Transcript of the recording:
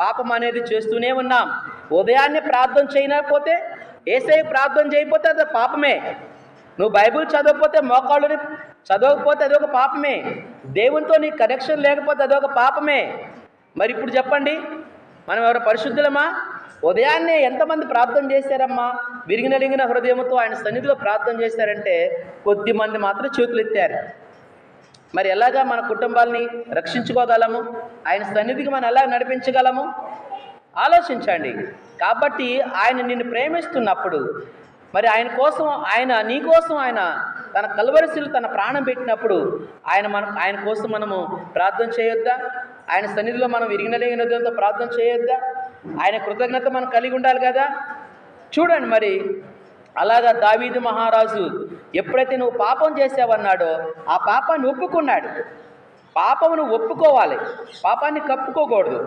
పాపం అనేది చేస్తూనే ఉన్నాం. ఉదయాన్నే ప్రార్థన చేయకపోతే, యేసయ్య ప్రార్థన చేయకపోతే అది పాపమే. నువ్వు బైబిల్ చదవకపోతే, మోకాళ్ళుని చదవకపోతే అదొక పాపమే. దేవునితో నీ కనెక్షన్ లేకపోతే అదొక పాపమే. మరి ఇప్పుడు చెప్పండి, మనం ఎవరు పరిశుద్ధులమా? ఉదయాన్నే ఎంతమంది ప్రార్థన చేశారమ్మా? విరిగినలిగిన హృదయంతో ఆయన సన్నిధిలో ప్రార్థన చేశారంటే కొద్ది మంది మాత్రం చేతులు ఎత్తారు. మరి ఎలాగా మన కుటుంబాలని రక్షించుకోగలము? ఆయన సన్నిధికి మనం ఎలా నడిపించగలము? ఆలోచించండి. కాబట్టి ఆయన నిన్ను ప్రేమిస్తున్నప్పుడు, మరి ఆయన కోసం, ఆయన నీ కోసం ఆయన తన కల్వరిశిలో తన ప్రాణం పెట్టినప్పుడు ఆయన కోసం మనము ప్రార్థన చేయొద్దా? ఆయన సన్నిధిలో మనం విరిగినలేని హృదయంతో ప్రార్థన చేయొద్దా? ఆయన కృతజ్ఞత మనం కలిగి ఉండాలి కదా. చూడండి, మరి అలాగా దావీదు మహారాజు ఎప్పుడైతే నువ్వు పాపం చేసావన్నాడో ఆ పాపాన్ని ఒప్పుకున్నాడు. పాపమును ఒప్పుకోవాలి, పాపాన్ని కప్పుకోకూడదు.